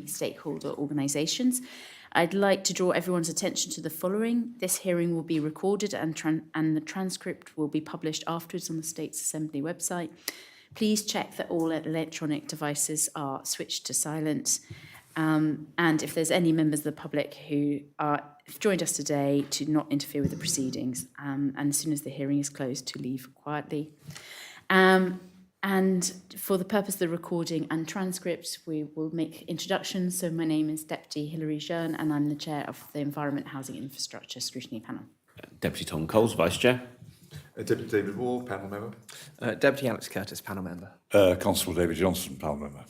key stakeholder organisations. I'd like to draw everyone's attention to the following. This hearing will be recorded and the transcript will be published afterwards on the States Assembly website. Please check that all electronic devices are switched to silent. And if there's any members of the public who are joined us today, to not interfere with the proceedings, and as soon as the hearing is closed, to leave quietly. And for the purpose of the recording and transcripts, we will make introductions. So my name is Deputy Hilary Jearn, and I'm the Chair of the Environment, Housing Infrastructure Scrutiny Panel. Deputy Tom Coles, Vice Chair. Deputy David Wall, Panel Member. Deputy Alex Curtis, Panel Member. Constable David Johnson, Panel Member.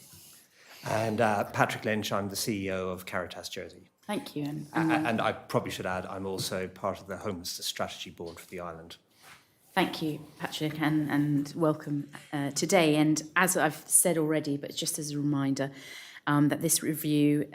And Patrick Lynch, I'm the CEO of Caritas Jersey. Thank you. And I probably should add, I'm also part of the Homelessness Strategy Board for the island. Thank you, Patrick, and welcome today. And as I've said already, but just as a reminder, that this review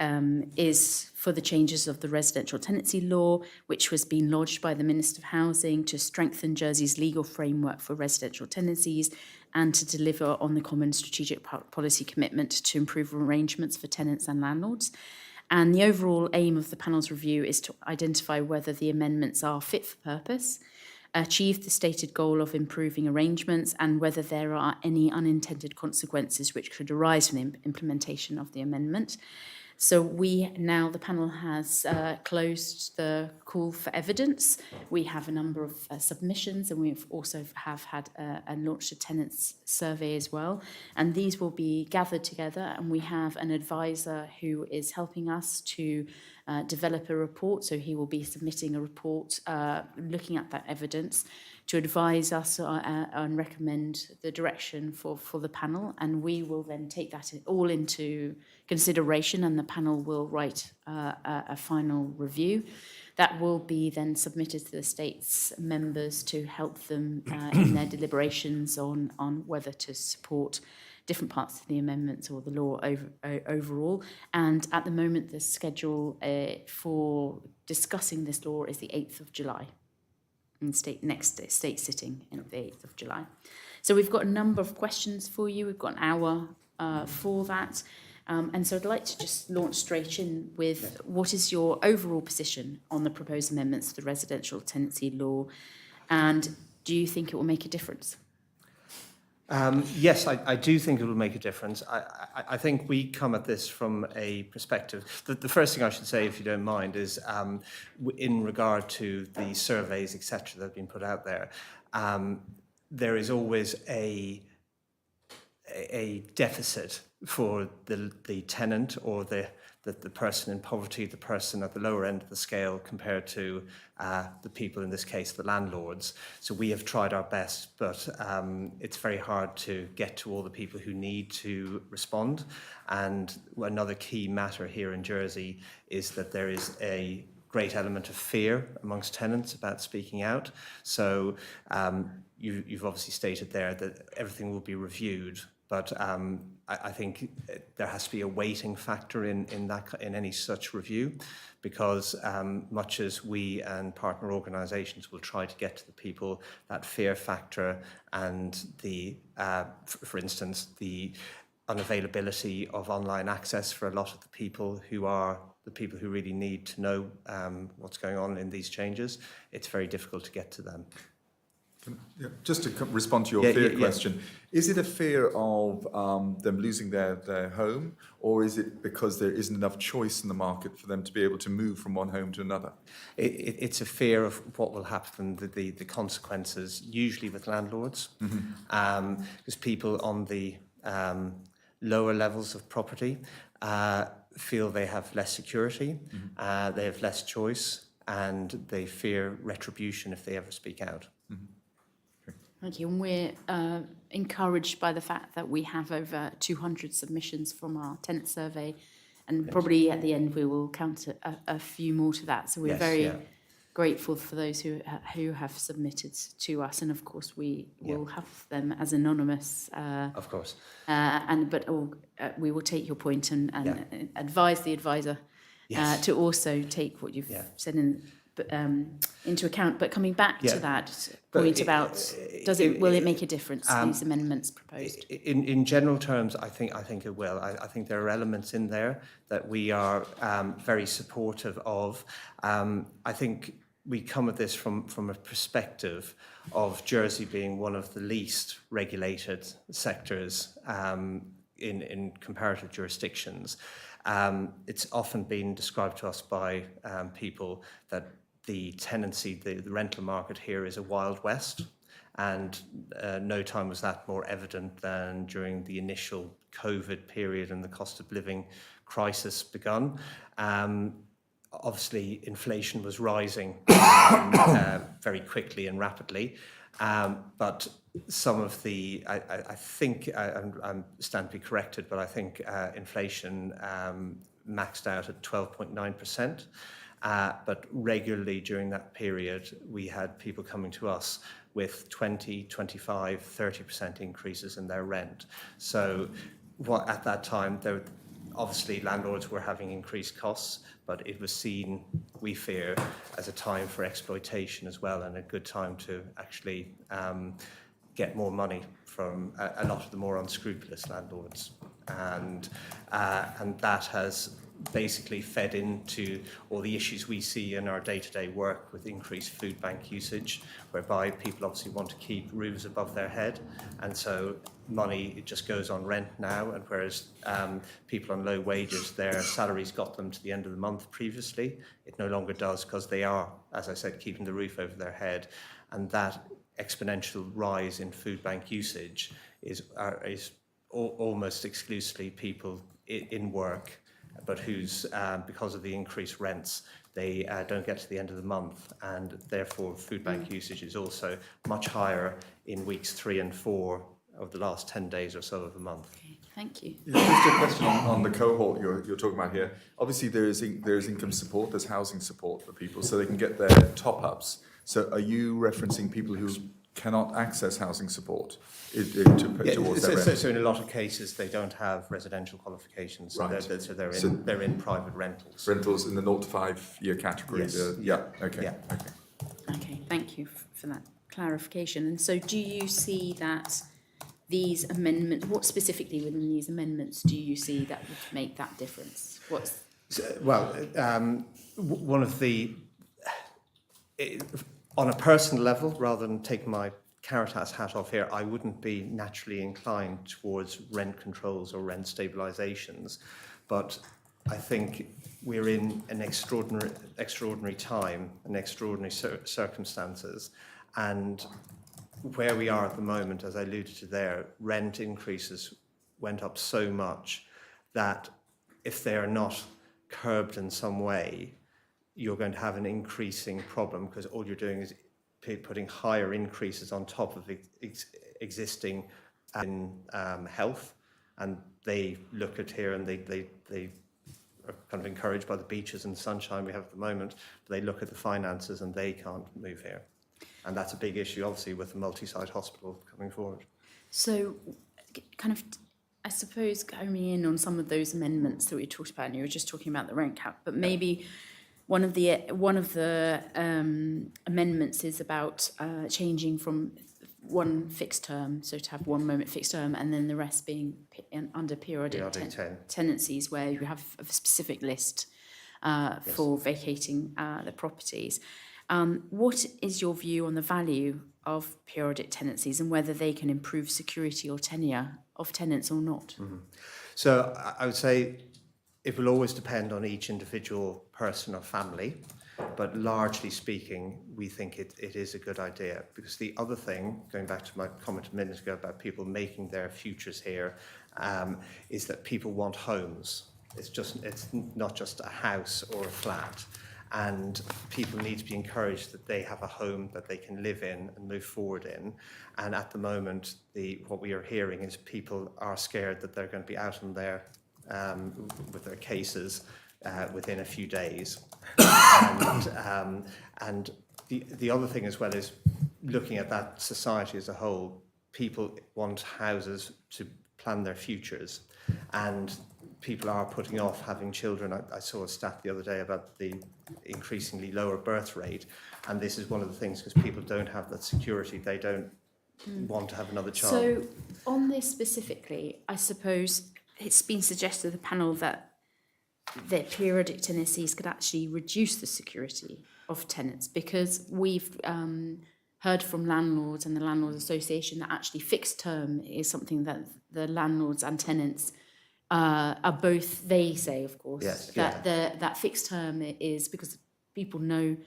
is for the changes of the residential tenancy law, which was being lodged by the Minister of Housing to strengthen Jersey's legal framework for residential tenancies and to deliver on the common strategic policy commitment to improve arrangements for tenants and landlords. And the overall aim of the panel's review is to identify whether the amendments are fit for purpose, achieve the stated goal of improving arrangements, and whether there are any unintended consequences which could arise from the implementation of the amendment. So the panel has closed the call for evidence. We have a number of submissions, and we've also had and launched a tenants survey as well. And these will be gathered together, and we have an advisor who is helping us to develop a report. So he will be submitting a report looking at that evidence to advise us and recommend the direction for the panel. And we will then take that all into consideration, and the panel will write a final review. That will be then submitted to the state's members to help them in their deliberations on whether to support different parts of the amendments or the law overall. And at the moment, the schedule for discussing this law is the 8th of July. In next state sitting in the 8th of July. So we've got a number of questions for you. We've got an hour for that. And so I'd like to just launch straight in with what is your overall position on the proposed amendments to the residential tenancy law, and do you think it will make a difference? Yes, I do think it will make a difference. I think we come at this from a perspective. The first thing I should say, if you don't mind, is in regard to the surveys, etc., that have been put out there, there is always a deficit for the tenant or the person in poverty, the person at the lower end of the scale compared to the people, in this case, the landlords. So we have tried our best, but it's very hard to get to all the people who need to respond. And another key matter here in Jersey is that there is a great element of fear amongst tenants about speaking out. So you've obviously stated there that everything will be reviewed, but I think there has to be a weighting factor in any such review, because much as we and partner organisations will try to get to the people, that fear factor and the, for instance, the unavailability of online access for a lot of the people who really need to know what's going on in these changes, it's very difficult to get to them. Just to respond to your fear question, is it a fear of them losing their home, or is it because there isn't enough choice in the market for them to be able to move from one home to another? It's a fear of what will happen, the consequences, usually with landlords, because people on the lower levels of property feel they have less security, they have less choice, and they fear retribution if they ever speak out. Thank you. And we're encouraged by the fact that we have over 200 submissions from our tenant survey, and probably at the end we will count a few more to that. So we're very grateful for those who have submitted to us, and of course we will have them as anonymous. Of course. But we will take your point and advise the advisor to also take what you've said into account. But coming back to Yeah. that But point about, will it make a difference, these amendments proposed? In general terms, I think it will. I think there are elements in there that we are very supportive of. I think we come at this from a perspective of Jersey being one of the least regulated sectors in comparative jurisdictions. It's often been described to us by people that the tenancy, the rental market here is a Wild West, and no time was that more evident than during the initial COVID period and the cost of living crisis begun. Obviously, inflation was rising very quickly and rapidly, but some of the, I think, I'm stand to be corrected, but I think inflation maxed out at 12.9%. But regularly during that period, we had people coming to us with 20, 25, 30% increases in their rent. So at that time, obviously landlords were having increased costs, but it was seen, we fear, as a time for exploitation as well, and a good time to actually get more money from a lot of the more unscrupulous landlords. And that has basically fed into all the issues we see in our day-to-day work with increased food bank usage, whereby people obviously want to keep roofs above their head, and so money, it just goes on rent now, and whereas people on low wages, their salaries got them to the end of the month previously, it no longer does, because they are, as I said, keeping the roof over their head. And that exponential rise in food bank usage is almost exclusively people in work, but whose, because of the increased rents, they don't get to the end of the month, and therefore food bank usage is also much higher in weeks 3 and 4 of the last 10 days or so of the month. Okay, thank you. Yeah, just a question on the cohort you're talking about here. Obviously, there is income support, there's housing support for people, so they can get their top-ups. So are you referencing people who cannot access housing support towards their rent? So in a lot of cases, they don't have residential qualifications, so Right. they're in private rentals. Rentals in the 0 to 5 year category. Yes. Okay. Okay, thank you for that clarification. And so do you see that these amendments, what specifically within these amendments do you see that would make that difference? One of the, on a personal level, rather than take my Caritas hat off here, I wouldn't be naturally inclined towards rent controls or rent stabilisations, but I think we're in an extraordinary time and extraordinary circumstances, and where we are at the moment, as I alluded to there, rent increases went up so much that if they are not curbed in some way, you're going to have an increasing problem, because all you're doing is putting higher increases on top of existing in health, and they look at here and they are kind of encouraged by the beaches and sunshine we have at the moment, but they look at the finances and they can't move here. And that's a big issue, obviously, with the multi-site hospital coming forward. So, kind of, I suppose, coming in on some of those amendments that we talked about, and you were just talking about the rent cap, but maybe one of the amendments is about changing from one fixed term, so to have 1 moment fixed term, and then the rest being under periodic tenancies, where you have a specific list for vacating the properties. What is your view on the value of periodic tenancies and whether they can improve security or tenure of tenants or not? Mm-hmm. So I would say it will always depend on each individual person or family, but largely speaking, we think it is a good idea, because the other thing, going back to my comment a minute ago about people making their futures here, is that people want homes. It's not just a house or a flat. And people need to be encouraged that they have a home that they can live in and move forward in. And at the moment, what we are hearing is people are scared that they're going to be out on there with their cases within a few days. And the other thing as well is looking at that society as a whole. People want houses to plan their futures, and people are putting off having children. I saw a stat the other day about the increasingly lower birth rate, and this is one of the things, because people don't have that security. They don't want to have another child. So on this specifically, I suppose it's been suggested to the panel that periodic tenancies could actually reduce the security of tenants, because we've heard from landlords and the Landlords Association that actually fixed term is something that the landlords and tenants are both, they say, of course, that fixed term is because people know,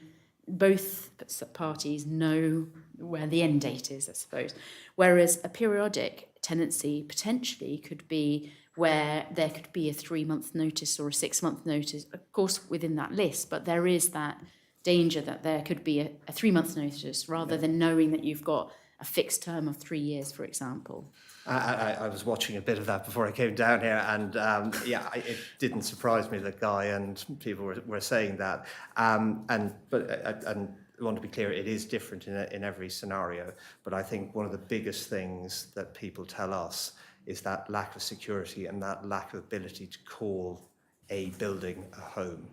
both parties know where the end date is, I suppose. Whereas a periodic tenancy potentially could be where there could be a 3-month notice or a 6-month notice, of course, within that list, but there is that danger that there could be a 3-month notice rather than knowing that you've got a fixed term of 3 years, for example. I was watching a bit of that before I came down here, and it didn't surprise me that Guy and people were saying that. But I want to be clear, it is different in every scenario. But I think one of the biggest things that people tell us is that lack of security and that lack of ability to call a building a home.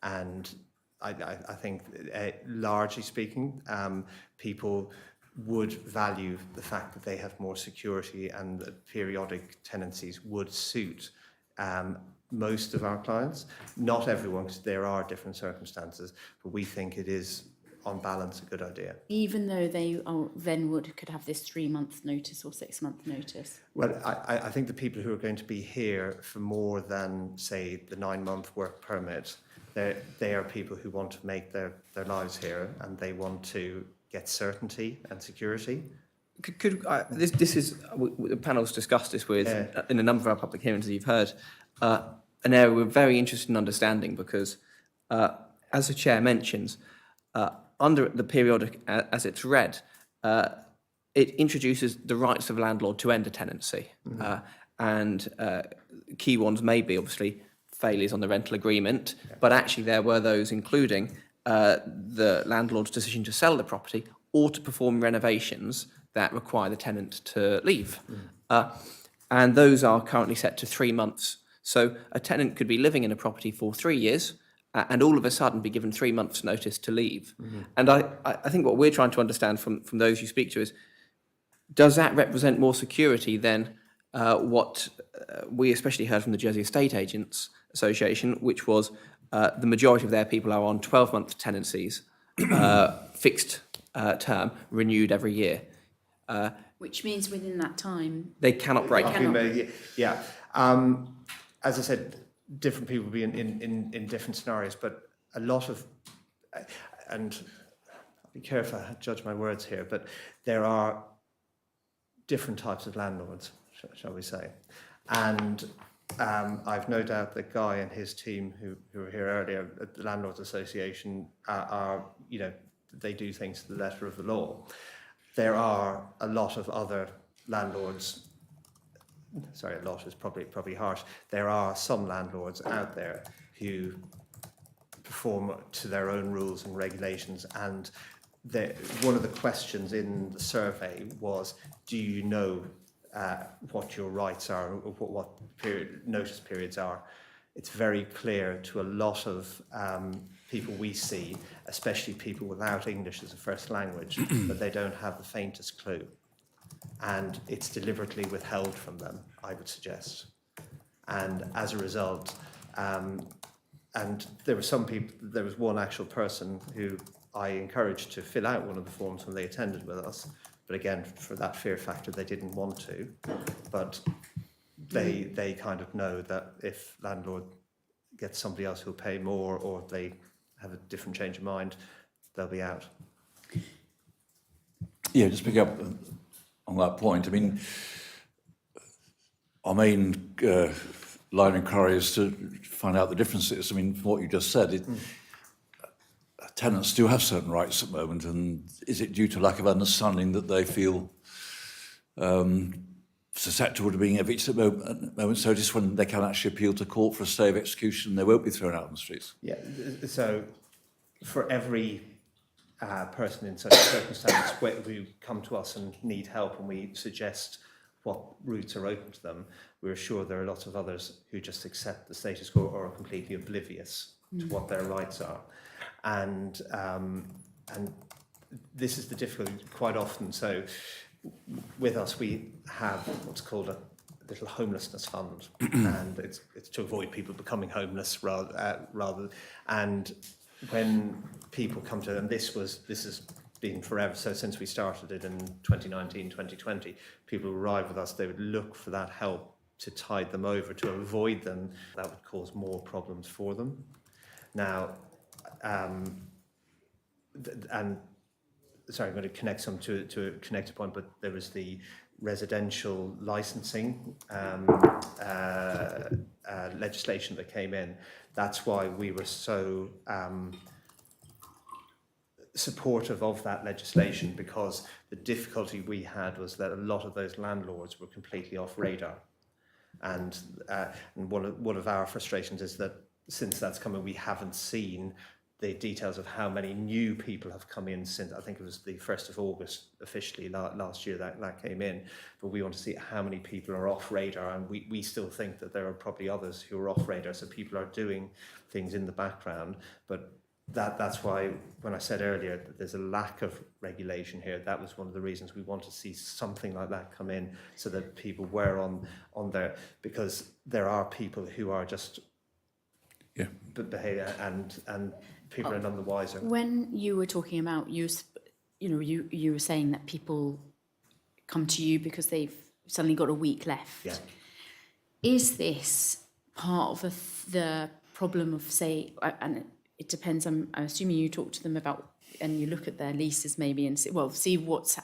And I think, largely speaking, people would value the fact that they have more security, and that periodic tenancies would suit most of our clients. Not everyone, because there are different circumstances, but we think it is, on balance, a good idea. Even though they could have this 3-month notice or 6-month notice? Well, I think the people who are going to be here for more than, say, the 9-month work permit, they are people who want to make their lives here, and they want to get certainty and security. This is the panel's discussed this with in a number of our public hearings that you've heard, an area we're very interested in understanding, because as the chair mentions, under the periodic as it's read, it introduces the rights of a landlord to end a tenancy, and key ones may be obviously failures on the rental agreement, but actually there were those including the landlord's decision to sell the property or to perform renovations that require the tenant to leave. And those are currently set to 3 months. So a tenant could be living in a property for 3 years and all of a sudden be given 3 months' notice to leave. And I think what we're trying to understand from those you speak to is, does that represent more security than what we especially heard from the Jersey Estate Agents Association, which was the majority of their people are on 12-month tenancies, fixed term, renewed every year. Which means within that time... They cannot break. Yeah. As I said, different people will be in different scenarios, but a lot of... And I'll be careful, I judge my words here, but there are different types of landlords, shall we say. And I've no doubt that Guy and his team, who were here earlier at the Landlords Association, are they do things to the letter of the law. There are a lot of other landlords. Sorry, a lot is probably harsh. There are some landlords out there who perform to their own rules and regulations, and one of the questions in the survey was, do you know what your rights are, or what notice periods are? It's very clear to a lot of people we see, especially people without English as a first language, that they don't have the faintest clue. And it's deliberately withheld from them, I would suggest. And as a result, and there was one actual person who I encouraged to fill out one of the forms when they attended with us. But again, for that fear factor, they didn't want to. But they kind of know that if landlord gets somebody else who'll pay more, or they have a different change of mind, they'll be out. Yeah, just pick up on that point. I mean, our main line of inquiry is to find out the differences. I mean, from what you just said, tenants do have certain rights at the moment, and is it due to lack of understanding that they feel susceptible to being evicted at the moment? So just when they can actually appeal to court for a stay of execution, they won't be thrown out on the streets? Yeah, so for every person in such a circumstance who come to us and need help, and we suggest what routes are open to them, we're sure there are lots of others who just accept the status quo or are completely oblivious to what their rights are. And this is the difficulty quite often. So with us, we have what's called a little homelessness fund, and it's to avoid people becoming homeless rather. And when people come to, and this has been forever. So since we started it in 2019, 2020, people who arrive with us, they would look for that help to tide them over, to avoid them. That would cause more problems for them. Now, and sorry, I'm going to connect some to a connected point, but there was the residential licensing legislation that came in. That's why we were so supportive of that legislation, because the difficulty we had was that a lot of those landlords were completely off radar. And one of our frustrations is that since that's come in, we haven't seen the details of how many new people have come in since, I think it was the 1st of August officially last year that came in. But we want to see how many people are off radar, and we still think that there are probably others who are off radar. So people are doing things in the background, but that's why when I said earlier that there's a lack of regulation here, that was one of the reasons we want to see something like that come in, so that people were on there, because there are people who are just behaving, and people are none the wiser. When you were talking about you were saying that people come to you because they've suddenly got a week left. Yeah. Is this part of the problem of, say, and it depends, I'm assuming you talk to them about, and you look at their leases maybe and say, well, see what's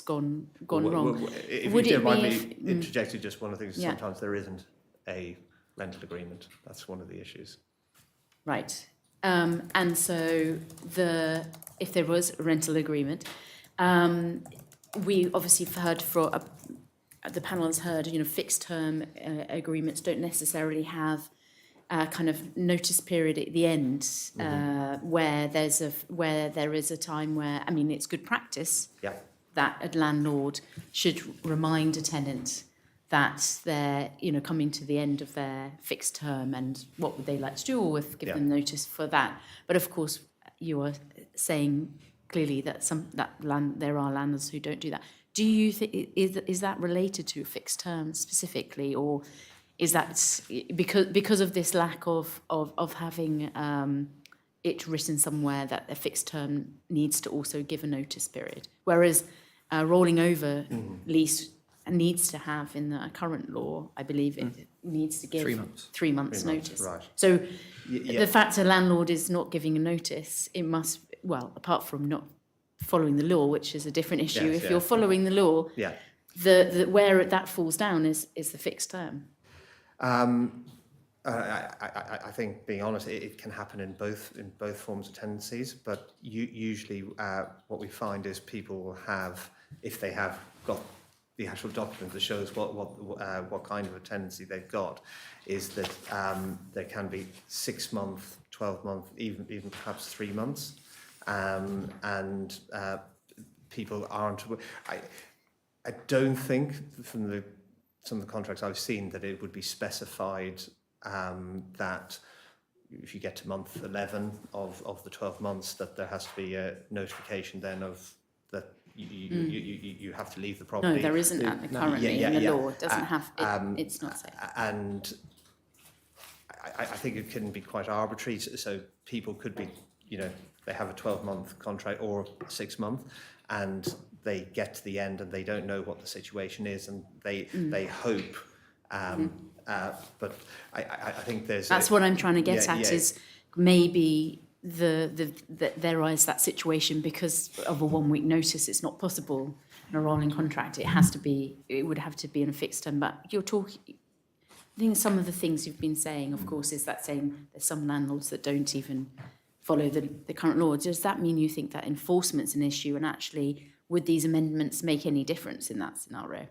gone wrong. If Would you don't it mind be me interjecting just one of the things, Yeah. sometimes there isn't a rental agreement. That's one of the issues. Right. And so if there was a rental agreement, we obviously have heard the panel has heard, fixed term agreements don't necessarily have a kind of notice period at the end, where there is a time where, I mean, it's good practice that a landlord should remind a tenant that they're coming to the end of their fixed term and what would they like to do, or give them notice for that. But of course, you are saying clearly that there are landlords who don't do that. Do you think is that related to fixed term specifically, or is that because of this lack of having it written somewhere that a fixed term needs to also give a notice period, whereas a rolling over lease needs to have, in the current law, I believe it needs to give 3 months. 3 months notice. Right. So the fact a landlord is not giving a notice, it must, well, apart from not following the law, which is a different issue, if you're following the law, the where that falls down is the fixed term. I think, being honest, it can happen in both forms of tenancies, but usually what we find is people will have, if they have got the actual document that shows what kind of a tenancy they've got, is that there can be 6 month, 12 month, even perhaps 3 months, and people aren't. I don't think from some of the contracts I've seen that it would be specified that if you get to month 11 of the 12 months that there has to be a notification then of that you have to leave the property. No, there isn't currently in the law. It doesn't have. It's not safe. And I think it can be quite arbitrary. So people could be, they have a 12-month contract or 6 month, and they get to the end and they don't know what the situation is, and they hope. But I think that's what I'm trying to get at is maybe there is that situation because of a 1 week notice. It's not possible in a rolling contract. It would have to be in a fixed term. But you're talking. I think some of the things you've been saying, of course, is that saying there's some landlords that don't even follow the current law. Does that mean you think that enforcement's an issue, and actually would these amendments make any difference in that scenario?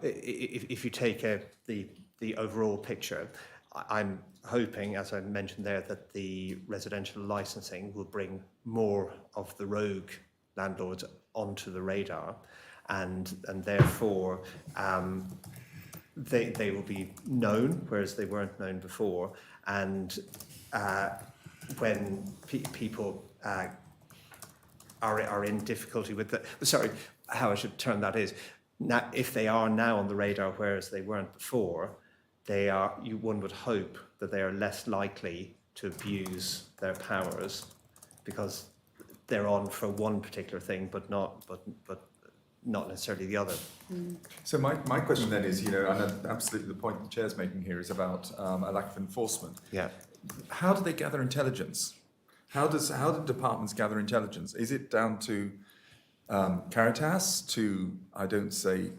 If you take the overall picture, I'm hoping, as I mentioned there, that the residential licensing will bring more of the rogue landlords onto the radar, and therefore they will be known, whereas they weren't known before. And when people are in difficulty with how I should term that is, now, if they are now on the radar, whereas they weren't before, one would hope that they are less likely to abuse their powers because they're on for one particular thing, but not necessarily the other. So my question then is, and absolutely the point the chair's making here is about a lack of enforcement. Yeah. How do they gather intelligence? How do departments gather intelligence? Is it down to Caritas to, I don't say,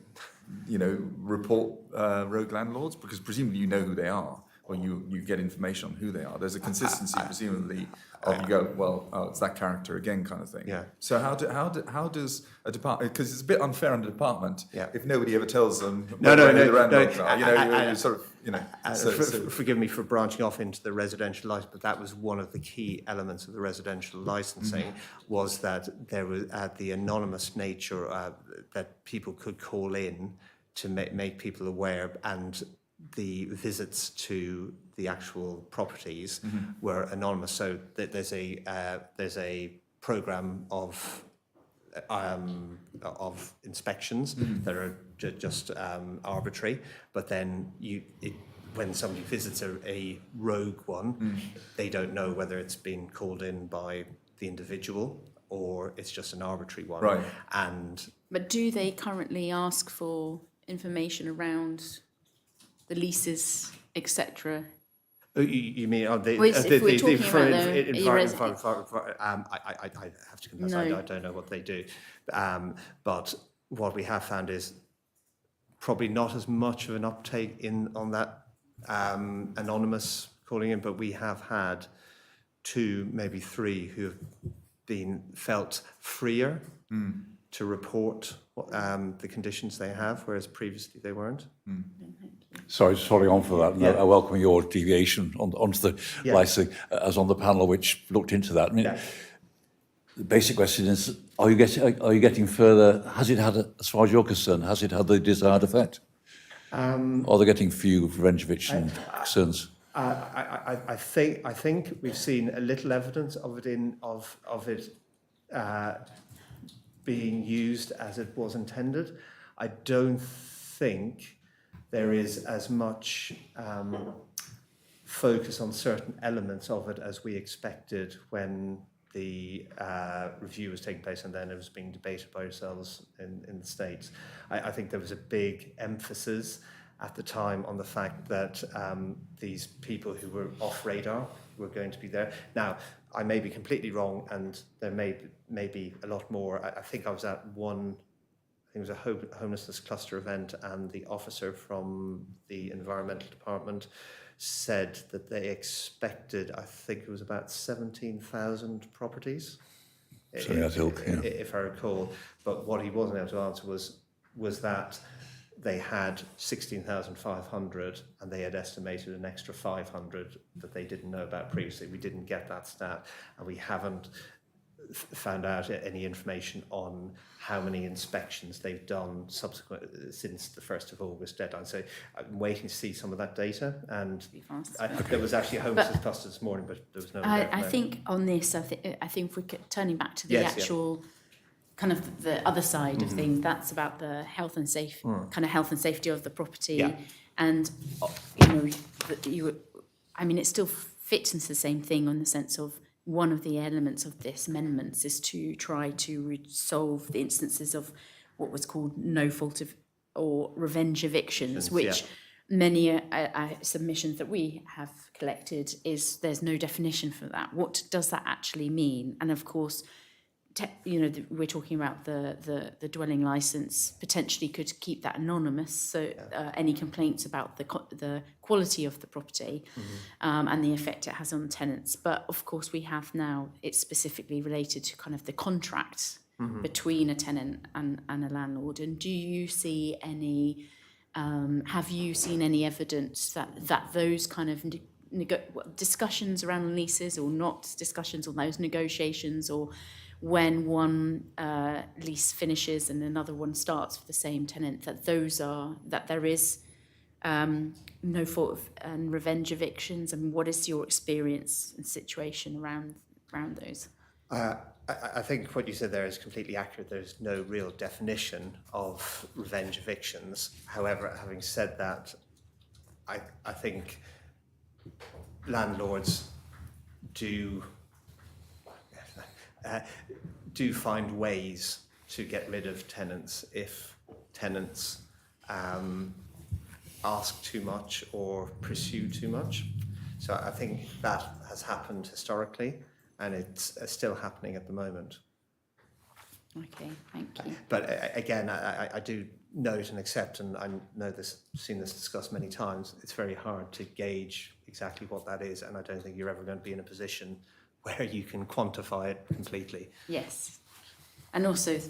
report rogue landlords? Because presumably you know who they are, or you get information on who they are. There's a consistency, presumably, of you go, well, it's that character again, kind of thing. Yeah. So how does a department? Because it's a bit unfair on the department if nobody ever tells them who the landlords are. You sort of, Forgive me for branching off into the residential license, but that was one of the key elements of the residential licensing, was that there was the anonymous nature that people could call in to make people aware, and the visits to the actual properties were anonymous. So there's a program of inspections that are just arbitrary, but then when somebody visits a rogue one, they don't know whether it's been called in by the individual or it's just an arbitrary one. Right. But do they currently ask for information around the leases, etc.? You mean if we're talking about I have to confess, No. I don't know what they do. But what we have found is probably not as much of an uptake on that anonymous calling in, but we have had 2, maybe 3 who have been felt freer to report the conditions they have, whereas previously they weren't. Sorry, just following on for that, and I welcome your deviation onto the licensing as on the panel which looked into that. I mean, the basic question is: Are you getting further? Has it had, as far as you're concerned, has it had the desired effect? Are they getting few revenge eviction concerns? I think we've seen a little evidence of it being used as it was intended. I don't think there is as much focus on certain elements of it as we expected when the review was taking place and then it was being debated by yourselves in the States. I think there was a big emphasis at the time on the fact that these people who were off radar were going to be there. Now, I may be completely wrong, and there may be a lot more. I think I was at one, I think it was a homelessness cluster event, and the officer from the environmental department said that they expected, I think it was about 17,000 properties, if I recall. But what he wasn't able to answer was that they had 16,500 and they had estimated an extra 500 that they didn't know about previously. We didn't get that stat, and we haven't found out any information on how many inspections they've done since the 1st of August deadline. So I'm waiting to see some of that data. And there was actually a homelessness cluster this morning, but there was no. I think on this, I think if we're turning back to the actual kind of the other side of things, that's about the health and safety of the property, and it still fits into the same thing on the sense of one of the elements of this amendments is to try to resolve the instances of what was called no fault of or revenge evictions, which many submissions that we have collected is there's no definition for that. What does that actually mean? And of course, we're talking about the dwelling licence potentially could keep that anonymous. So any complaints about the quality of the property and the effect it has on tenants. But of course, we have now it's specifically related to kind of the contract between a tenant and a landlord. And do you see any? Have you seen any evidence that those kind of discussions around leases or not discussions on those negotiations, or when one lease finishes and another one starts for the same tenant, that there is no fault and revenge evictions? And what is your experience and situation around those? I think what you said there is completely accurate. There's no real definition of revenge evictions. However, having said that, I think landlords do find ways to get rid of tenants if tenants ask too much or pursue too much. So I think that has happened historically, and it's still happening at the moment. Okay, thank you. But again, I do note and accept, and I know this, seen this discussed many times, it's very hard to gauge exactly what that is, and I don't think you're ever going to be in a position where you can quantify it completely. Yes, and also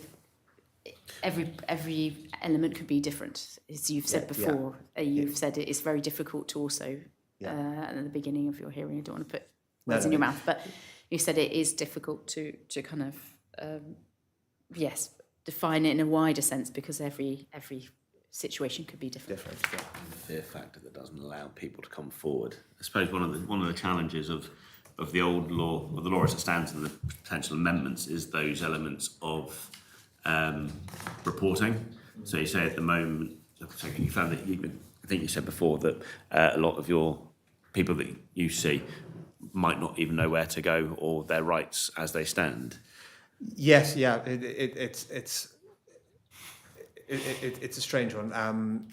every element could be different, as you've said before. You've said it is very difficult to also at the beginning of your hearing. I don't want to put words in your mouth, but you said it is difficult to kind of define it in a wider sense, because every situation could be different. The fear factor that doesn't allow people to come forward. I suppose one of the challenges of the old law, or the law as it stands, and the potential amendments, is those elements of reporting. So you say at the moment, you found that I think you said before that a lot of your people that you see might not even know where to go or their rights as they stand. Yes, yeah, it's a strange one.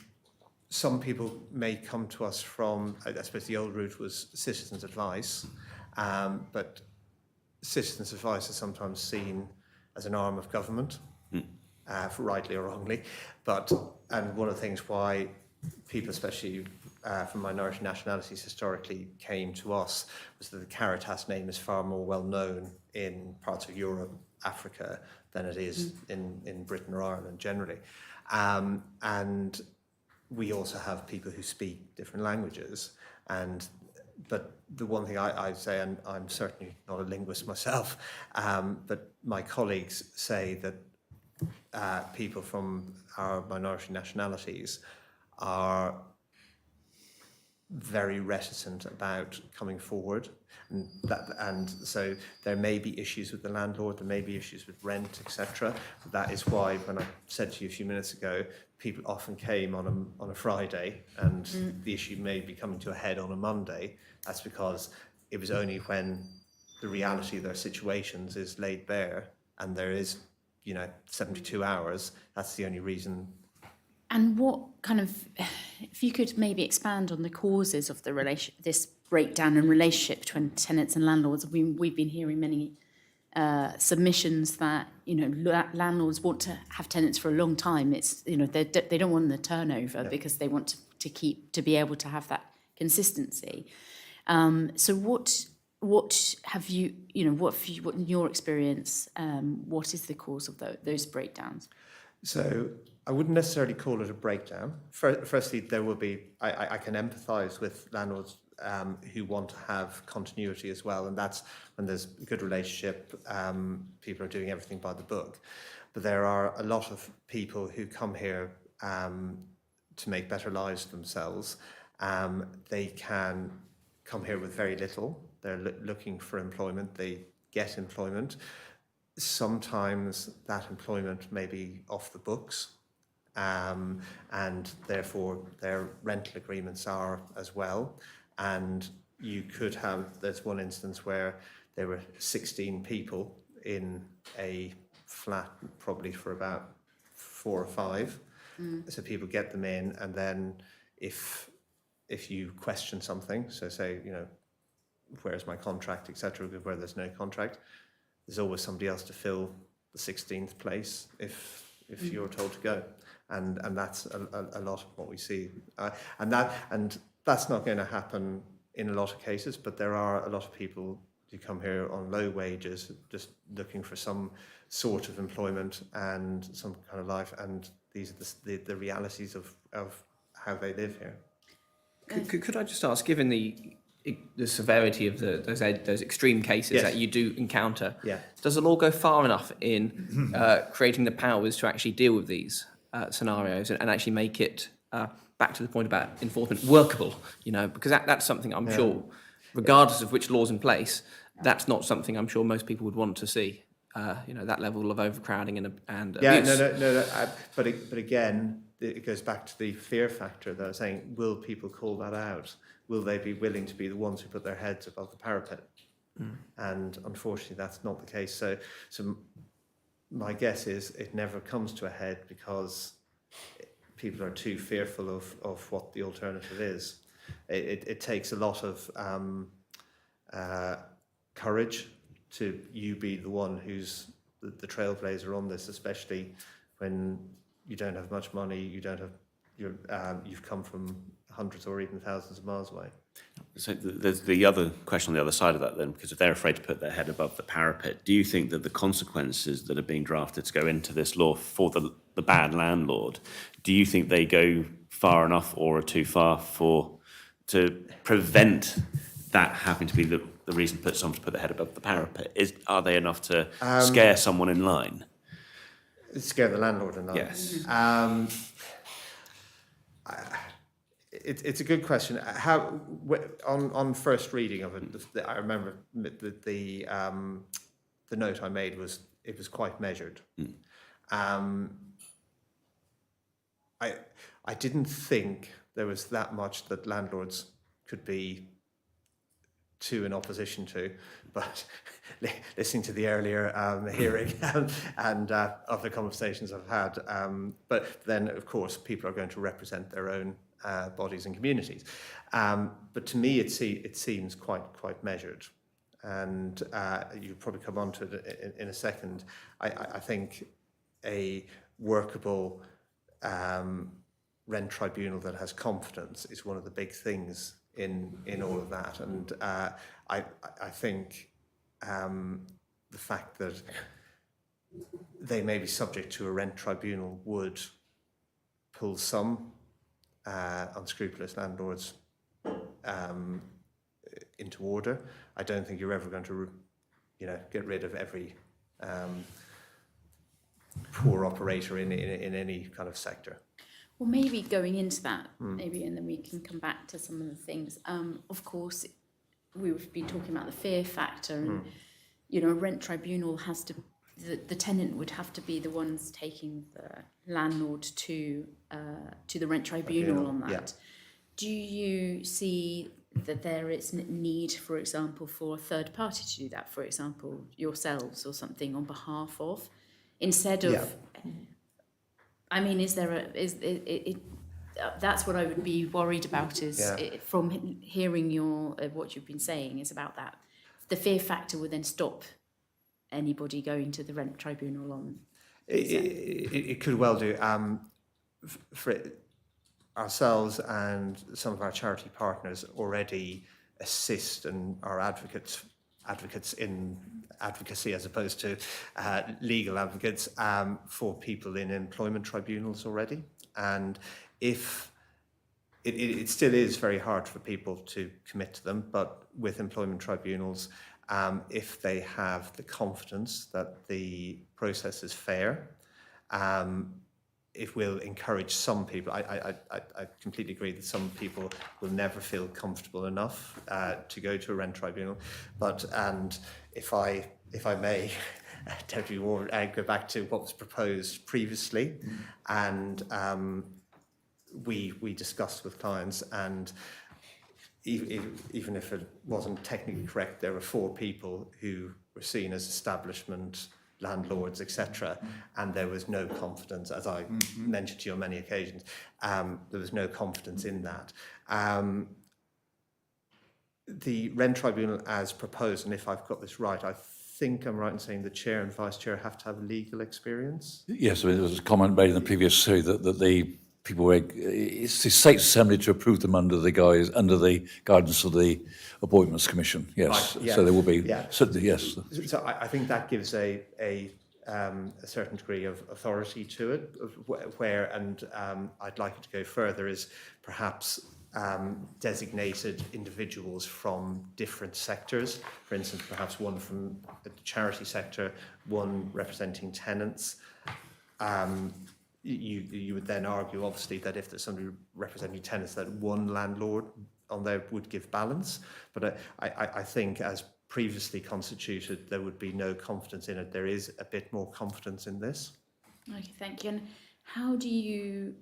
Some people may come to us from, I suppose the old route was citizens' advice, but citizens' advice is sometimes seen as an arm of government, for rightly or wrongly. And one of the things why people, especially from minority nationalities, historically came to us was that the Caritas name is far more well known in parts of Europe, Africa, than it is in Britain or Ireland generally. And we also have people who speak different languages. But the one thing I say, and I'm certainly not a linguist myself, but my colleagues say that people from our minority nationalities are very reticent about coming forward, and so there may be issues with the landlord, there may be issues with rent, etc. That is why, when I said to you a few minutes ago, people often came on a Friday, and the issue may be coming to a head on a Monday. That's because it was only when the reality of their situations is laid bare, and there is, 72 hours. That's the only reason. And what kind of, if you could maybe expand on the causes of this breakdown in relationship between tenants and landlords. We've been hearing many submissions that landlords want to have tenants for a long time. It's they don't want the turnover because they want to be able to have that consistency. So what have you what in your experience, what is the cause of those breakdowns? So I wouldn't necessarily call it a breakdown. Firstly, there will be, I can empathise with landlords who want to have continuity as well, and that's when there's a good relationship, people are doing everything by the book. But there are a lot of people who come here to make better lives for themselves. They can come here with very little. They're looking for employment. They get employment. Sometimes that employment may be off the books, and therefore their rental agreements are as well. And you could have, there's one instance where there were 16 people in a flat, probably for about 4 or 5. So people get them in, and then if you question something, so say, where's my contract, etc., where there's no contract, there's always somebody else to fill the 16th place if you're told to go, and that's a lot of what we see, and that's not going to happen in a lot of cases, but there are a lot of people who come here on low wages, just looking for some sort of employment and some kind of life, and these are the realities of how they live here. Could I just ask, given the severity of those extreme cases Yes. that you do encounter. Yeah. Does the law go far enough in creating the powers to actually deal with these scenarios and actually make it, back to the point about enforcement, workable? Because that's something I'm sure, regardless of which law's in place, that's not something I'm sure most people would want to see. That level of overcrowding and abuse. But again, it goes back to the fear factor that I was saying. Will people call that out? Will they be willing to be the ones who put their heads above the parapet? And unfortunately, that's not the case. So my guess is it never comes to a head because people are too fearful of what the alternative is. It takes a lot of courage to you be the one who's the trailblazer on this, especially when you don't have much money, you've come from hundreds or even thousands of miles away. So there's the other question on the other side of that then, because if they're afraid to put their head above the parapet, do you think that the consequences that are being drafted to go into this law for the bad landlord, do you think they go far enough or are too far to prevent that having to be the reason for someone to put their head above the parapet? Are they enough to scare someone in line? Scare the landlord in line? Yes. It's a good question. On first reading of it, I remember the note I made was it was quite measured. I didn't think there was that much that landlords could be too in opposition to, but listening to the earlier hearing and other conversations I've had, but then of course people are going to represent their own bodies and communities. But to me it seems quite measured, and you'll probably come on to it in a second. I think a workable rent tribunal that has confidence is one of the big things in all of that, and I think the fact that they may be subject to a rent tribunal would pull some unscrupulous landlords into order. I don't think you're ever going to, get rid of every poor operator in any kind of sector. Well, maybe going into that, and then we can come back to some of the things. Of course, we've been talking about the fear factor, and a rent tribunal has to. The tenant would have to be the ones taking the landlord to the rent tribunal on that. Yeah. Do you see that there is need, for example, for a third party to do that? For example, yourselves or something on behalf of, instead of. Yeah. I mean, that's what I would be worried about from hearing what you've been saying is about that. The fear factor would then stop anybody going to the rent tribunal on. It could well do. For ourselves and some of our charity partners already assist and are advocates in advocacy as opposed to legal advocates for people in employment tribunals already. And if it still is very hard for people to commit to them, but with employment tribunals, if they have the confidence that the process is fair, it will encourage some people. I completely agree that some people will never feel comfortable enough to go to a rent tribunal. And if I may, Deputy Ward, go back to what was proposed previously, and we discussed with clients, and even if it wasn't technically correct, there were 4 people who were seen as establishment landlords, etc., and there was no confidence, as I mentioned to you on many occasions. There was no confidence in that. The rent tribunal as proposed, and if I've got this right, I think I'm right in saying the chair and vice chair have to have legal experience. Yes, there was a comment made in the previous show that the people were, it's the State Assembly to approve them under the guidance of the Appointments Commission. Yes, Right, yeah. So there will be Yeah. certainly, yes. So I think that gives a certain degree of authority to it, where, and I'd like it to go further, is perhaps designated individuals from different sectors. For instance, perhaps one from the charity sector, one representing tenants. You would then argue, obviously, that if there's somebody representing tenants, that one landlord on there would give balance. But I think, as previously constituted, there would be no confidence in it. There is a bit more confidence in this. Okay, thank you. And how would you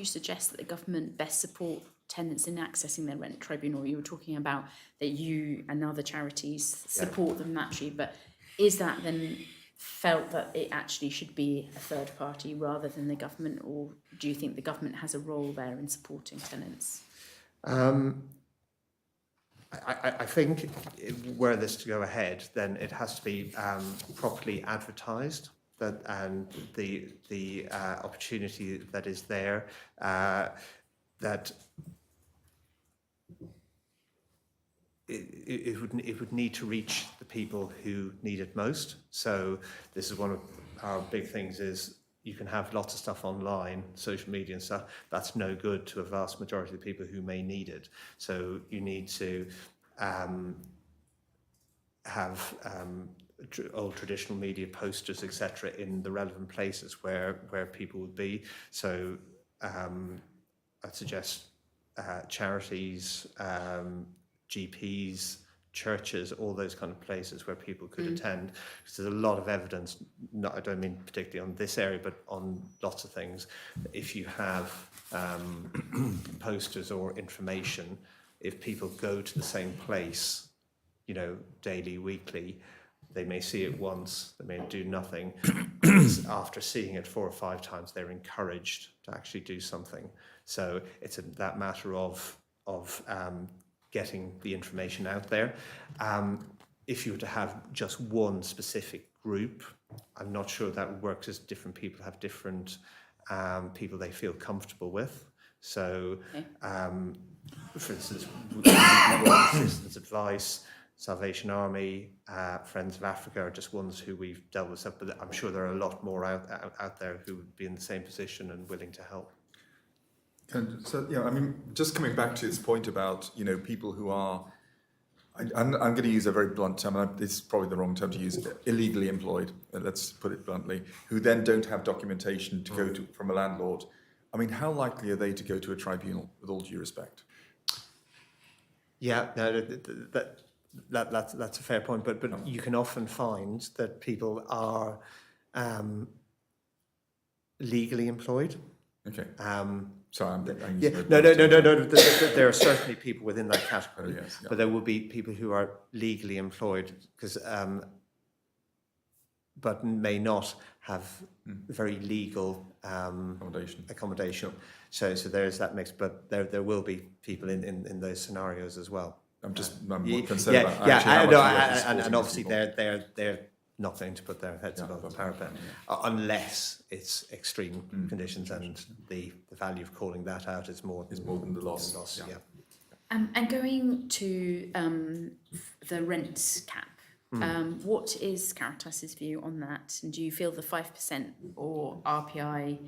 suggest that the government best support tenants in accessing their rent tribunal? You were talking about that you and other charities support them naturally, but is that then felt that it actually should be a third party rather than the government, or do you think the government has a role there in supporting tenants? I think were this to go ahead, then it has to be properly advertised, that and the opportunity that is there, that it would need to reach the people who need it most. So this is one of our big things, is you can have lots of stuff online, social media and stuff, that's no good to a vast majority of the people who may need it. So you need to have old traditional media posters, etc., in the relevant places where people would be. So I'd suggest charities, GPs, churches, all those kind of places where people could attend. Because there's a lot of evidence, I don't mean particularly on this area, but on lots of things. If you have posters or information, if people go to the same place, daily, weekly, they may see it once, they may do nothing. After seeing it 4 or 5 times, they're encouraged to actually do something. So it's that matter of getting the information out there. If you were to have just one specific group, I'm not sure that works, as different people have different people they feel comfortable with. So, for instance, Assistance Advice, Salvation Army, Friends of Africa are just ones who we've dealt with, but I'm sure there are a lot more out there who would be in the same position and willing to help. And so, just coming back to this point about, people who are, I'm going to use a very blunt term, and this is probably the wrong term to use, illegally employed, let's put it bluntly, who then don't have documentation to go to from a landlord. How likely are they to go to a tribunal, with all due respect? Yeah, no, that's a fair point, but you can often find that people are legally employed. Okay. Sorry, I'm yeah, no. There are certainly people within that category, yes, yeah. but there will be people who are legally employed but may not have very legal accommodation. So there is that mix, but there will be people in those scenarios as well. I'm more concerned about and obviously they're not going to put their heads above the parapet unless it's extreme conditions, and the value of calling that out is more than the loss. Yeah. And going to the rent cap, what is Caritas's view on that? And do you feel the 5% or RPI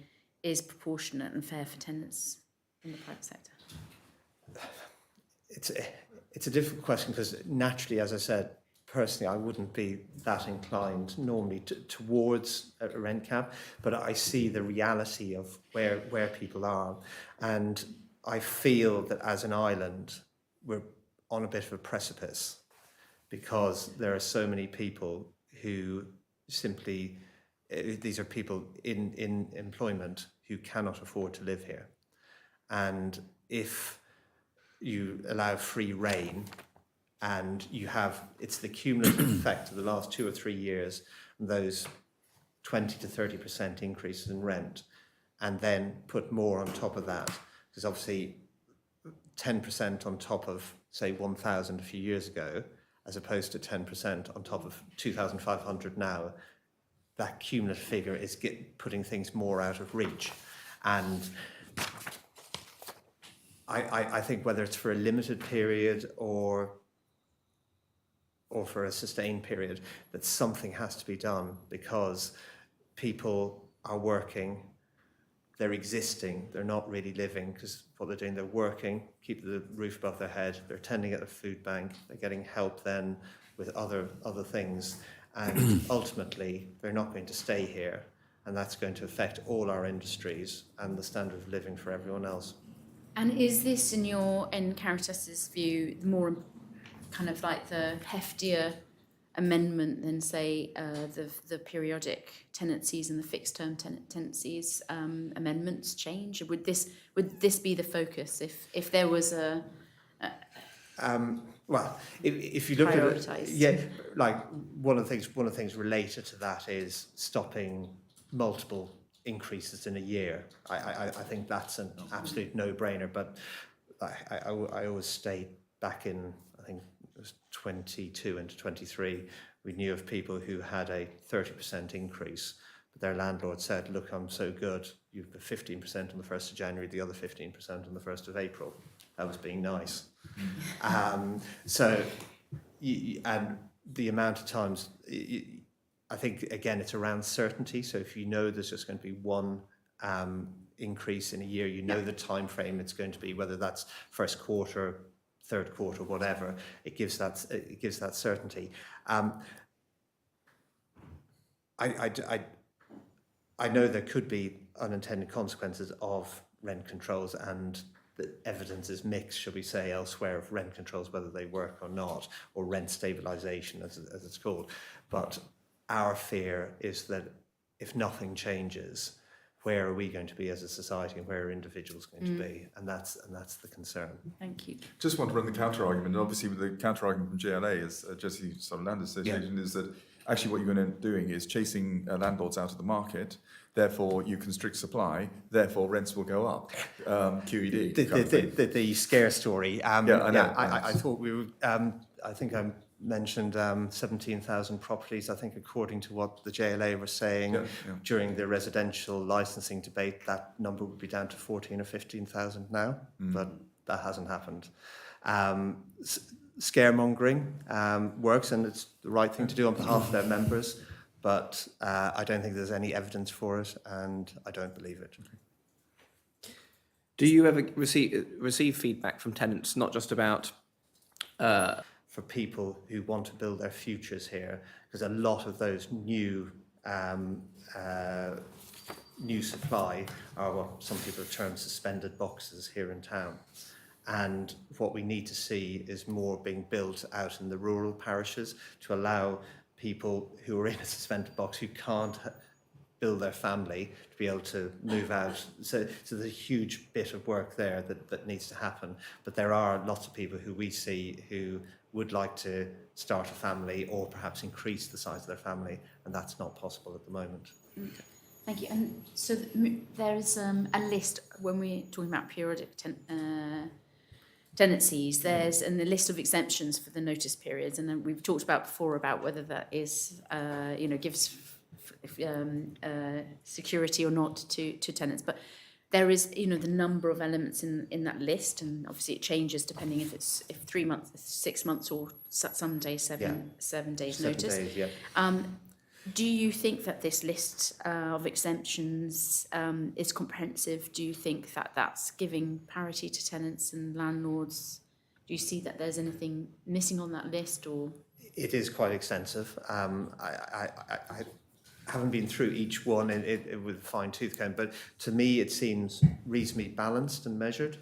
is proportionate and fair for tenants in the private sector? It's a difficult question, because naturally, as I said, personally, I wouldn't be that inclined normally towards a rent cap, but I see the reality of where people are, and I feel that as an island, we're on a bit of a precipice, because there are so many people who simply, these are people in employment who cannot afford to live here. And if you allow free rein, and it's the cumulative effect of the last 2 or 3 years, those 20 to 30% increases in rent, and then put more on top of that, because obviously 10% on top of, say, 1,000 a few years ago, as opposed to 10% on top of 2,500 now, that cumulative figure is putting things more out of reach. And I think whether it's for a limited period or for a sustained period, that something has to be done, because people are working, they're existing, they're not really living, because what they're doing, they're working, keep the roof above their head, they're attending at a food bank, they're getting help then with other things, and ultimately they're not going to stay here, and that's going to affect all our industries and the standard of living for everyone else. And is this, in Caritas's view, more kind of like the heftier amendment than, say, the periodic tenancies and the fixed term tenancies amendments change? Would this be the focus if there was a Well, if you look at it, prioritised? yeah, like one of the things related to that is stopping multiple increases in a year. I think that's an absolute no-brainer. But I always stayed back in, I think it was 22 into 23. We knew of people who had a 30% increase, but their landlord said, "Look, I'm so good. You've the 15% on the 1st of January, the other 15% on the 1st of April." That was being nice. So, and the amount of times, I think, again, it's around certainty. So if you know there's just going to be one increase in a year, you know the time frame it's going to be, whether that's first quarter, third quarter, whatever, it gives that certainty. I know there could be unintended consequences of rent controls, and the evidence is mixed, shall we say, elsewhere, of rent controls, whether they work or not, or rent stabilisation, as it's called. But our fear is that if nothing changes, where are we going to be as a society, and where are individuals going to be? And that's the concern. Thank you. Just want to run the counter argument. And obviously, the counter argument from JLA, as Jesse Sutherland Association, is that actually what you're going to end up doing is chasing landlords out of the market. Therefore, you constrict supply. Therefore, rents will go up. QED. The scare story. Yeah, I know. I thought we were. I think I mentioned 17,000 properties. I think, according to what the JLA were saying during the residential licensing debate, that number would be down to 14 or 15,000 now. But that hasn't happened. Scaremongering works, and it's the right thing to do on behalf of their members. But I don't think there's any evidence for it, and I don't believe it. Do you ever receive feedback from tenants, not just about for people who want to build their futures here, because a lot of those new supply are what some people have termed suspended boxes here in town. And what we need to see is more being built out in the rural parishes to allow people who are in a suspended box who can't build their family to be able to move out. So there's a huge bit of work there that needs to happen. But there are lots of people who we see who would like to start a family or perhaps increase the size of their family, and that's not possible at the moment. Okay. Thank you. And so there is a list, when we're talking about periodic tenancies, there's a list of exemptions for the notice periods, and then we've talked about before about whether that is, gives security or not to tenants. But there is, the number of elements in that list, and obviously it changes depending if 3 months, 6 months, or some days, 7 days notice. 7 days, yeah. Do you think that this list of exemptions is comprehensive? Do you think that that's giving parity to tenants and landlords? Do you see that there's anything missing on that list, or? It is quite extensive. I haven't been through each one with a fine-tooth comb, but to me it seems reasonably balanced and measured.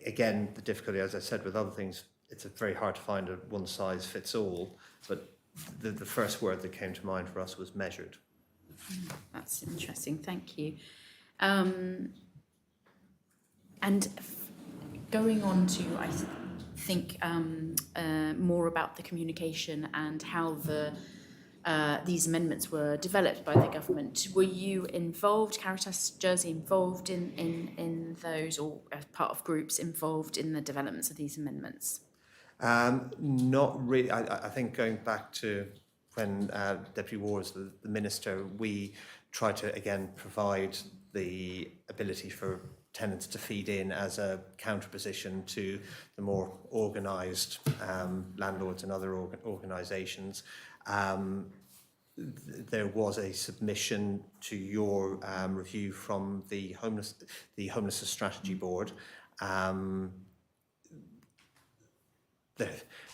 Again, the difficulty, as I said, with other things, it's very hard to find a one-size-fits-all, but the first word that came to mind for us was measured. That's interesting, thank you. And going on to, I think, more about the communication and how these amendments were developed by the government. Were you involved, Caritas Jersey, involved in those, or as part of groups involved in the developments of these amendments? Not really. I think going back to when Deputy Ward was the minister, we tried to again provide the ability for tenants to feed in as a counterposition to the more organised landlords and other organisations. there was a submission to your review from the homelessness strategy board. A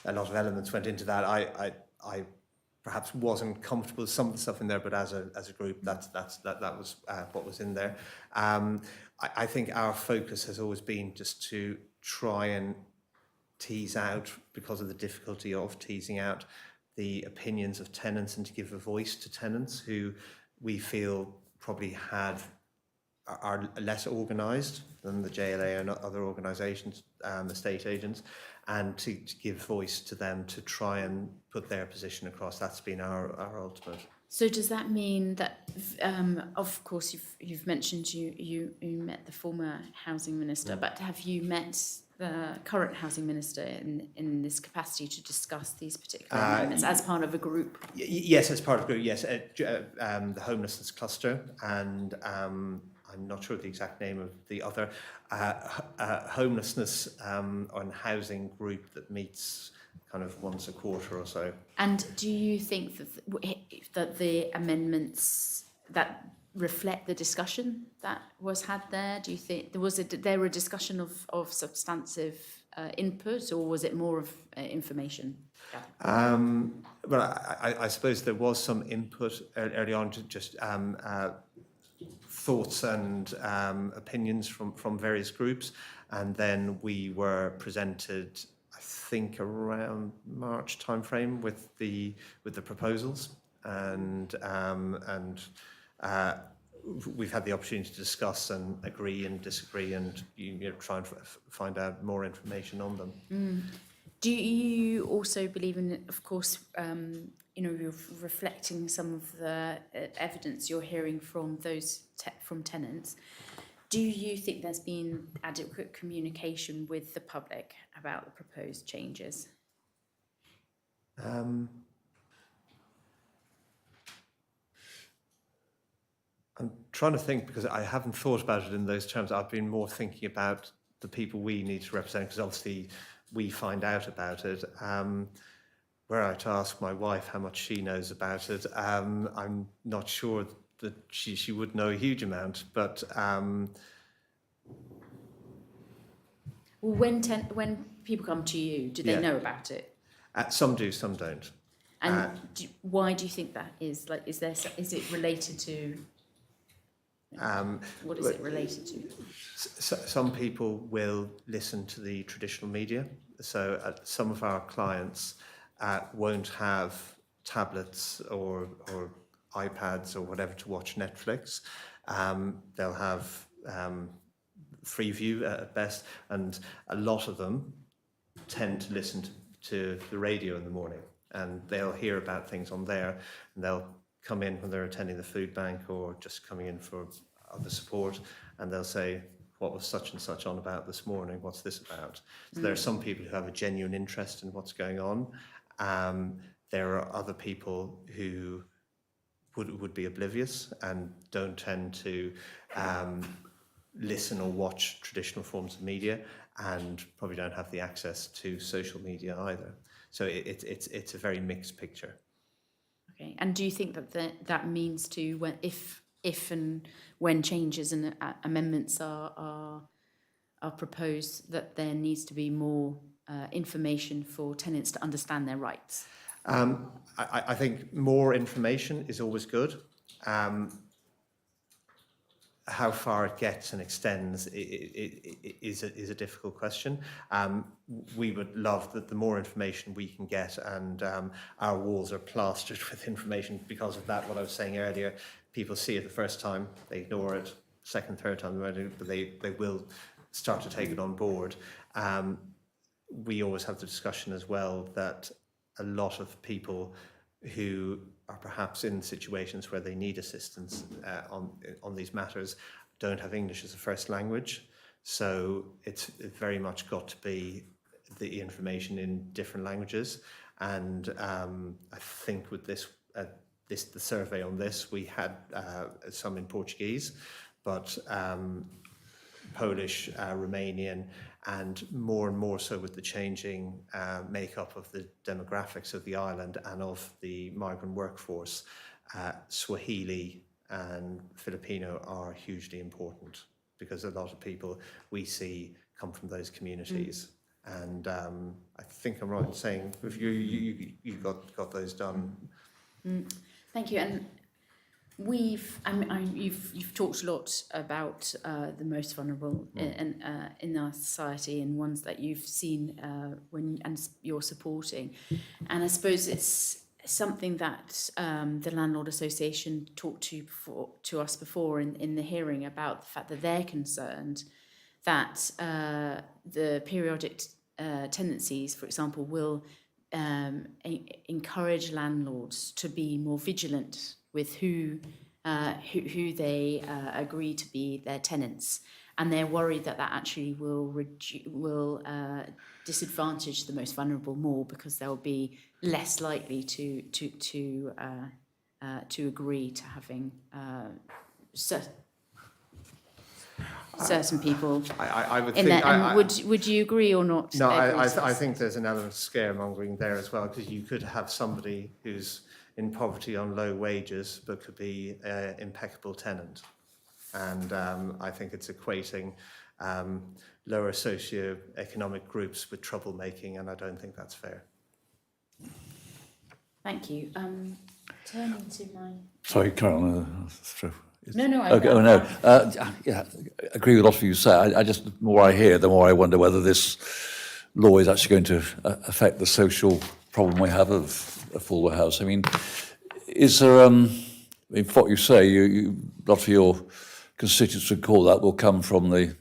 lot of elements went into that. I perhaps wasn't comfortable with some of the stuff in there, but as a group, that was what was in there. I think our focus has always been just to try and tease out, because of the difficulty of teasing out the opinions of tenants, and to give a voice to tenants who we feel probably are less organised than the JLA and other organisations, estate agents, and to give voice to them to try and put their position across. That's been our ultimate. So does that mean that, of course, you've mentioned you met the former housing minister, but have you met the current housing minister in this capacity to discuss these particular amendments as part of a group? Yes, as part of a group, yes. The homelessness cluster, and I'm not sure the exact name of the other homelessness and housing group that meets kind of once a quarter or so. And do you think that the amendments that reflect the discussion that was had there? Do you think there were a discussion of substantive input, or was it more of information? Well, I suppose there was some input early on, to just thoughts and opinions from various groups, and then we were presented, I think, around March timeframe with the proposals, and we've had the opportunity to discuss and agree and disagree, and try and find out more information on them. Do you also believe in, of course, you're reflecting some of the evidence you're hearing from from tenants? Do you think there's been adequate communication with the public about the proposed changes? I'm trying to think, because I haven't thought about it in those terms. I've been more thinking about the people we need to represent, because obviously we find out about it. Were I to ask my wife how much she knows about it, I'm not sure that she would know a huge amount. But when people come to you, do they know about it? Some do, some don't. And why do you think that is? Like, is it related to? What is it related to? Some people will listen to the traditional media. So some of our clients won't have tablets or iPads or whatever to watch Netflix. They'll have Freeview at best, and a lot of them tend to listen to the radio in the morning, and they'll hear about things on there, and they'll come in when they're attending the food bank or just coming in for other support, and they'll say, what was such and such on about this morning? What's this about? So there are some people who have a genuine interest in what's going on. There are other people who would be oblivious and don't tend to listen or watch traditional forms of media, and probably don't have the access to social media either. So it's a very mixed picture. Okay, and do you think that means if and when changes and amendments are proposed, that there needs to be more information for tenants to understand their rights? I think more information is always good. How far it gets and extends is a difficult question. We would love that the more information we can get, and our walls are plastered with information because of that. What I was saying earlier, people see it the first time, they ignore it, second, third time, but they will start to take it on board. We always have the discussion as well that a lot of people who are perhaps in situations where they need assistance on these matters don't have English as a first language. So it's very much got to be the information in different languages. And I think with the survey on this, we had some in Portuguese, but Polish, Romanian, and more so with the changing makeup of the demographics of the island and of the migrant workforce. Swahili and Filipino are hugely important, because a lot of people we see come from those communities. And I think I'm right in saying if you got those done. Thank you. And you've talked a lot about the most vulnerable in our society, and ones that you've seen and you're supporting. And I suppose it's something that the Landlord Association talked to us before in the hearing, about the fact that they're concerned that the periodic tenancies, for example, will encourage landlords to be more vigilant with who they agree to be their tenants, and they're worried that actually will disadvantage the most vulnerable more, because they'll be less likely to agree to having certain people I would in think. there. And would you agree or not? No, agree to I this? think there's an element of scaremongering there as well, because you could have somebody who's in poverty on low wages but could be an impeccable tenant. And I think it's equating lower socio-economic groups with troublemaking, and I don't think that's fair. Thank you. Turning to my... Sorry, carry on. No. Okay, yeah, I agree with a lot of you say. I just, the more I hear, the more I wonder whether this law is actually going to affect the social problem we have of a full house. I mean, is there, what you say, a lot of your constituents would call that will come from the,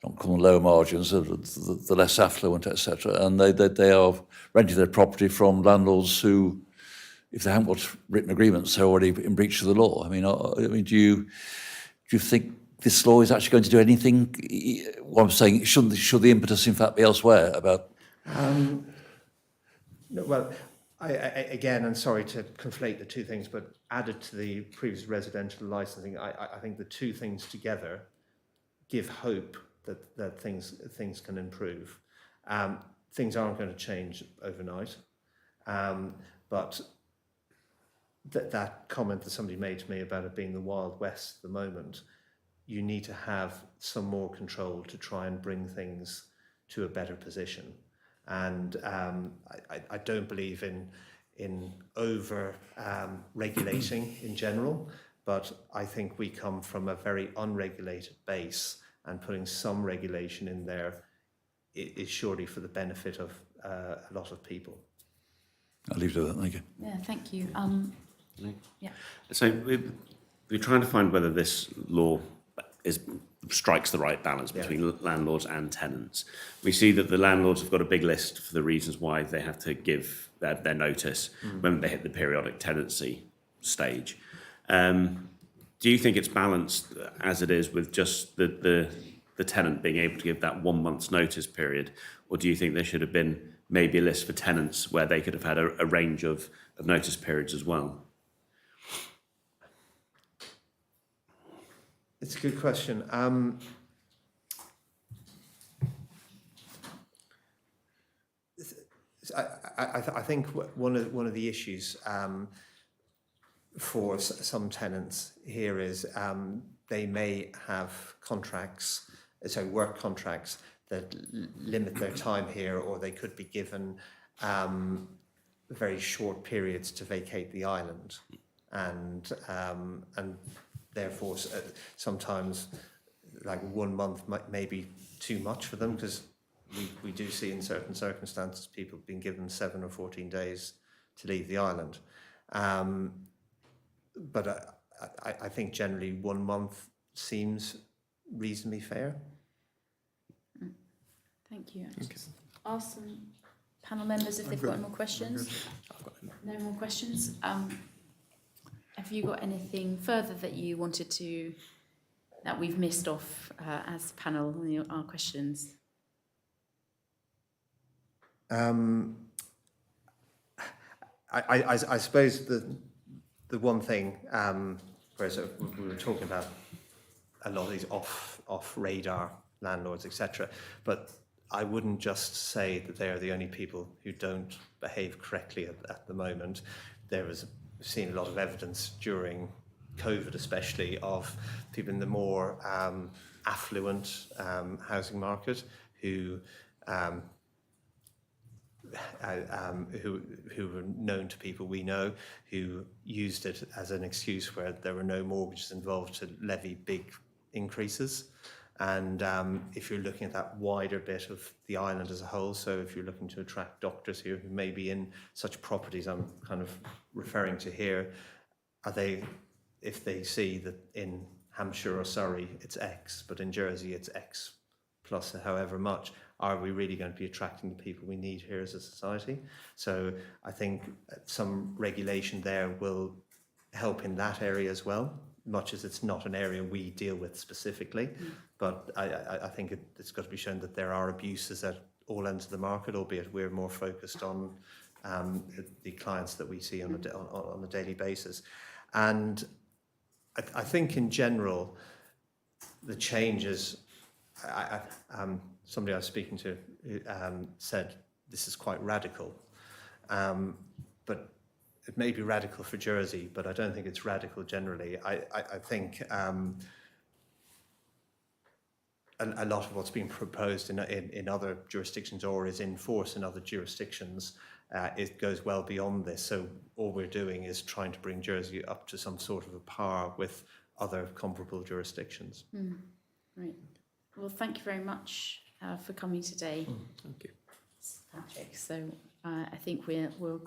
don't call them lower margins, the less affluent, etc. And they are renting their property from landlords who, if they haven't got written agreements, they're already in breach of the law. I mean, do you think this law is actually going to do anything? What I'm saying, should the impetus in fact be elsewhere about? No, well, I again, I'm sorry to conflate the two things, but added to the previous residential licensing, I think the two things together give hope that things can improve. Things aren't going to change overnight, but that comment that somebody made to me about it being the Wild West at the moment, you need to have some more control to try and bring things to a better position. And I don't believe in over regulating in general, but I think we come from a very unregulated base, and putting some regulation in there is surely for the benefit of a lot of people. I'll leave it at that. Thank you. Yeah, thank you. Yeah. So we're trying to find whether this law strikes the right balance between landlords and tenants. We see that the landlords have got a big list for the reasons why they have to give their notice when they hit the periodic tenancy stage. Do you think it's balanced as it is with just the tenant being able to give that 1 month's notice period, or do you think there should have been maybe a list for tenants where they could have had a range of notice periods as well? It's a good question. I think one of the issues for some tenants here is they may have contracts, work contracts that limit their time here, or they could be given very short periods to vacate the island, and therefore sometimes like 1 month may be too much for them, because we do see in certain circumstances people being given 7 or 14 days to leave the island. But I think generally 1 month seems reasonably fair. Thank you. Ask some panel members if they've got any more questions. No more questions. Have you got anything further that you wanted that we've missed off as a panel on our questions? I suppose the one thing, whereas we were talking about a lot of these off radar landlords, etc., but I wouldn't just say that they are the only people who don't behave correctly at the moment. There is seen a lot of evidence during COVID especially of people in the more affluent housing market who were known to people we know, who used it as an excuse where there were no mortgages involved to levy big increases. And if you're looking at that wider bit of the island as a whole, so if you're looking to attract doctors here who may be in such properties I'm kind of referring to here, if they see that in Hampshire or Surrey it's X, but in Jersey it's X plus however much, are we really going to be attracting the people we need here as a society? So I think some regulation there will help in that area as well, much as it's not an area we deal with specifically. But I think it's got to be shown that there are abuses at all ends of the market, albeit we're more focused on the clients that we see on a daily basis. And I think in general, the changes, somebody I was speaking to said this is quite radical, but it may be radical for Jersey, but I don't think it's radical generally. I think a lot of what's being proposed in other jurisdictions or is in force in other jurisdictions, it goes well beyond this. So all we're doing is trying to bring Jersey up to some sort of a par with other comparable jurisdictions. Right. Well, thank you very much for coming today. Thank you. Patrick. So I think we'll